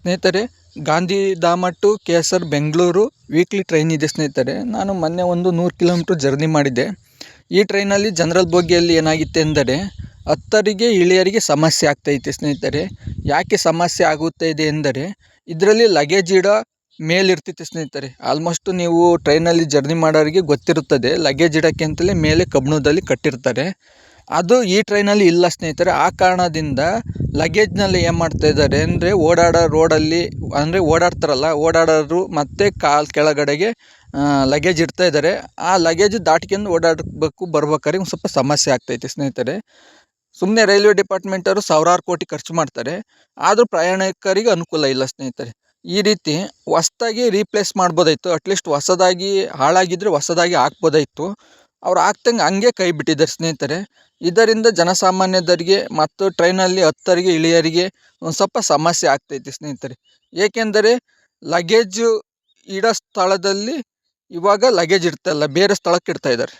ಸ್ನೇಹಿತರೆ, Gandhidham to K S R Bengaluru weekly train ಇದೆ ಸ್ನೇಹಿತರೆ. ನಾನು ಮೊನ್ನೆ ಒಂದು 100 ಕಿಲೋಮೀಟ್ರ್ ಜರ್ನಿ ಮಾಡಿದ್ದೆ. ಈ ಟ್ರೈನಲ್ಲಿ ಜನರಲ್ ಬೋಗಿಯಲ್ಲಿ ಏನಾಗಿತ್ತು ಎಂದರೆ ಹತ್ತರಿಗೆ ಇಳಿಯರಿಗೆ ಸಮಸ್ಯೆ ಆಗ್ತೈತೆ ಸ್ನೇಹಿತರೆ. ಯಾಕೆ ಸಮಸ್ಯೆ ಆಗುತ್ತೆ ಇದೆ ಎಂದರೆ ಇದರಲ್ಲಿ ಲಗೇಜ್ ಇಡೋ ಮೇಲಿರ್ತೈತೆ ಸ್ನೇಹಿತರೆ. ಆಲ್ಮೋಸ್ಟ್ ನೀವು ಟ್ರೈನಲ್ಲಿ ಜರ್ನಿ ಮಾಡೋರಿಗೆ ಗೊತ್ತಿರುತ್ತದೆ, ಲಗೇಜ್ ಇಡೋಕ್ಕೆ ಅಂತಲೇ ಮೇಲೆ ಕಬ್ಬಿಣದಲ್ಲಿ ಕಟ್ಟಿರ್ತಾರೆ. ಅದು ಈ ಟ್ರೈನಲ್ಲಿ ಇಲ್ಲ ಸ್ನೇಹಿತರೆ. ಆ ಕಾರಣದಿಂದ ಲಗೇಜ್ನಲ್ಲಿ ಏನು ಮಾಡ್ತಾ ಇದ್ದಾರೆ ಅಂದರೆ ಓಡಾಡೋ ರೋಡಲ್ಲಿ ಅಂದರೆ ಓಡಾಡೋರು ಮತ್ತು ಕಾಲು ಕೆಳಗಡೆಗೆ ಲಗೇಜ್ ಇಡ್ತಾ ಇದ್ದಾರೆ. ಆ ಲಗೇಜ್ ದಾಟ್ಕೊಂಡು ಓಡಾಡಬೇಕು ಬರ್ಬೇಕಾದ್ರೆ ಒಂದು ಸ್ವಲ್ಪ ಸಮಸ್ಯೆ ಆಗ್ತೈತೆ ಸ್ನೇಹಿತರೆ. ಸುಮ್ಮನೆ ರೈಲ್ವೆ ಡಿಪಾರ್ಟ್ಮೆಂಟವರು ಸಾವಿರಾರು ಕೋಟಿ ಖರ್ಚು ಮಾಡ್ತಾರೆ, ಆದರೂ ಪ್ರಯಾಣಿಕರಿಗೆ ಅನುಕೂಲ ಇಲ್ಲ ಸ್ನೇಹಿತರೆ. ಈ ರೀತಿ ಹೊಸ್ದಾಗಿ ರೀಪ್ಲೇಸ್ ಮಾಡ್ಬೋದಾಯಿತು. ಅಟ್ಲೀಸ್ಟ್ ಹೊಸದಾಗಿ ಹಾಳಾಗಿದ್ದರೆ ಹೊಸದಾಗಿ ಹಾಕ್ಬೋದಾಯಿತು. ಅವ್ರು ಹಾಕ್ದಂಗೆ ಹಂಗೆ ಕೈ ಬಿಟ್ಟಿದ್ದಾರೆ ಸ್ನೇಹಿತರೆ. ಇದರಿಂದ ಜನಸಾಮಾನ್ಯದರಿಗೆ ಮತ್ತು ಟ್ರೈನಲ್ಲಿ ಹತ್ತರಿಗೆ ಇಳಿಯರಿಗೆ ಒಂದು ಸ್ವಲ್ಪ ಸಮಸ್ಯೆ ಆಗ್ತೈತೆ ಸ್ನೇಹಿತರೆ. ಏಕೆಂದರೆ ಲಗೇಜು ಇಡೋ ಸ್ಥಳದಲ್ಲಿ ಇವಾಗ ಲಗೇಜ್ ಇಡ್ತಾಯಿಲ್ಲ, ಬೇರೆ ಸ್ಥಳಕ್ಕೆ ಇಡ್ತಾ ಇದ್ದಾರೆ.